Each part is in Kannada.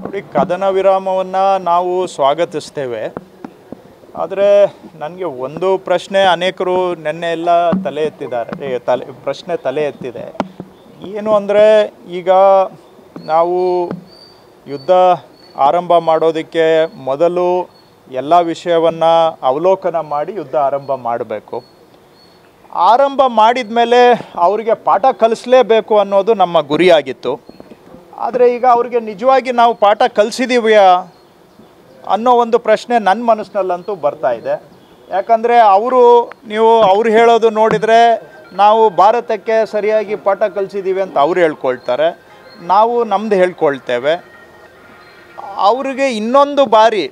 ನೋಡಿ, ಕದನ ವಿರಾಮವನ್ನು ನಾವು ಸ್ವಾಗತಿಸ್ತೇವೆ. ಆದರೆ ನನಗೆ ಒಂದು ಪ್ರಶ್ನೆ ಅನೇಕರು ನಿನ್ನೆ ಎಲ್ಲ ತಲೆ ಎತ್ತಿದ್ದಾರೆ, ಪ್ರಶ್ನೆ ತಲೆ ಎತ್ತಿದೆ. ಏನು ಅಂದರೆ, ಈಗ ನಾವು ಯುದ್ಧ ಆರಂಭ ಮಾಡೋದಕ್ಕೆ ಮೊದಲು ಎಲ್ಲ ವಿಷಯವನ್ನು ಅವಲೋಕನ ಮಾಡಿ ಯುದ್ಧ ಆರಂಭ ಮಾಡಬೇಕು. ಆರಂಭ ಮಾಡಿದ ಮೇಲೆ ಅವರಿಗೆ ಪಾಠ ಕಲಿಸಲೇಬೇಕು ಅನ್ನೋದು ನಮ್ಮ ಗುರಿಯಾಗಿತ್ತು. ಆದರೆ ಈಗ ಅವ್ರಿಗೆ ನಿಜವಾಗಿ ನಾವು ಪಾಠ ಕಲಿಸಿದ್ದೀವಿಯಾ ಅನ್ನೋ ಒಂದು ಪ್ರಶ್ನೆ ನನ್ನ ಮನಸ್ಸಿನಲ್ಲಂತೂ ಬರ್ತಾ ಇದೆ. ಯಾಕಂದರೆ ಅವ್ರು ಹೇಳೋದು ನೋಡಿದರೆ ನಾವು ಭಾರತಕ್ಕೆ ಸರಿಯಾಗಿ ಪಾಠ ಕಲಿಸಿದ್ದೀವಿ ಅಂತ ಅವ್ರು ಹೇಳ್ಕೊಳ್ತಾರೆ, ನಾವು ನಮ್ಮದು ಹೇಳ್ಕೊಳ್ತೇವೆ. ಅವರಿಗೆ ಇನ್ನೊಂದು ಬಾರಿ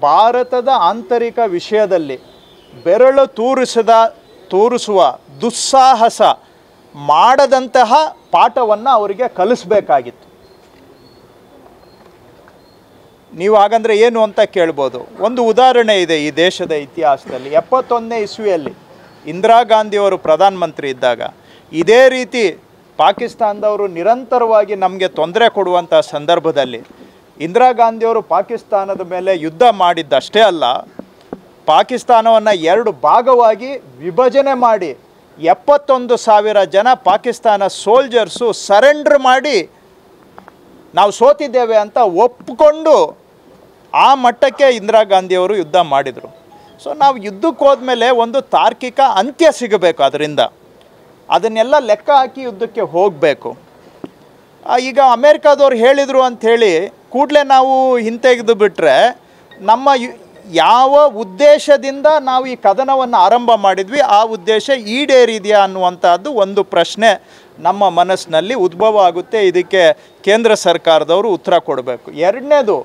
ಭಾರತದ ಆಂತರಿಕ ವಿಷಯದಲ್ಲಿ ಬೆರಳು ತೋರಿಸುವ ದುಸ್ಸಾಹಸ ಮಾಡದಂತಹ ಪಾಠವನ್ನು ಅವರಿಗೆ ಕಲಿಸ್ಬೇಕಾಗಿತ್ತು. ನೀವು ಹಾಗಂದರೆ ಏನು ಅಂತ ಕೇಳ್ಬೋದು. ಒಂದು ಉದಾಹರಣೆ ಇದೆ ಈ ದೇಶದ ಇತಿಹಾಸದಲ್ಲಿ. 71ನೇ ಇಸ್ವಿಯಲ್ಲಿ ಇಂದಿರಾ ಗಾಂಧಿಯವರು ಪ್ರಧಾನಮಂತ್ರಿ ಇದ್ದಾಗ ಇದೇ ರೀತಿ ಪಾಕಿಸ್ತಾನದವರು ನಿರಂತರವಾಗಿ ನಮಗೆ ತೊಂದರೆ ಕೊಡುವಂಥ ಸಂದರ್ಭದಲ್ಲಿ ಇಂದಿರಾ ಗಾಂಧಿಯವರು ಪಾಕಿಸ್ತಾನದ ಮೇಲೆ ಯುದ್ಧ ಮಾಡಿದ್ದಷ್ಟೇ ಅಲ್ಲ, ಪಾಕಿಸ್ತಾನವನ್ನು 2 ಭಾಗವಾಗಿ ವಿಭಜನೆ ಮಾಡಿ 71,000 ಜನ ಪಾಕಿಸ್ತಾನ ಸೋಲ್ಜರ್ಸು ಸರೆಂಡರ್ ಮಾಡಿ ನಾವು ಸೋತಿದ್ದೇವೆ ಅಂತ ಒಪ್ಪಿಕೊಂಡು ಆ ಮಟ್ಟಕ್ಕೆ ಇಂದಿರಾ ಗಾಂಧಿಯವರು ಯುದ್ಧ ಮಾಡಿದರು. ಸೊ ನಾವು ಯುದ್ಧಕ್ಕೆ ಹೋದ್ಮೇಲೆ ಒಂದು ತಾರ್ಕಿಕ ಅಂತ್ಯ ಸಿಗಬೇಕು. ಅದರಿಂದ ಅದನ್ನೆಲ್ಲ ಲೆಕ್ಕ ಹಾಕಿ ಯುದ್ಧಕ್ಕೆ ಹೋಗಬೇಕು. ಈಗ ಅಮೇರಿಕಾದವ್ರು ಹೇಳಿದರು ಅಂಥೇಳಿ ಕೂಡಲೇ ನಾವು ಹಿಂತೆಗೆದು ಬಿಟ್ಟರೆ ನಮ್ಮ ಯಾವ ಉದ್ದೇಶದಿಂದ ನಾವು ಈ ಕದನವನ್ನು ಆರಂಭ ಮಾಡಿದ್ವಿ ಆ ಉದ್ದೇಶ ಈಡೇರಿದೆಯಾ ಅನ್ನುವಂಥದ್ದು ಒಂದು ಪ್ರಶ್ನೆ ನಮ್ಮ ಮನಸ್ಸಿನಲ್ಲಿ ಉದ್ಭವ ಆಗುತ್ತೆ. ಇದಕ್ಕೆ ಕೇಂದ್ರ ಸರ್ಕಾರದವರು ಉತ್ತರ ಕೊಡಬೇಕು. ಎರಡನೇದು,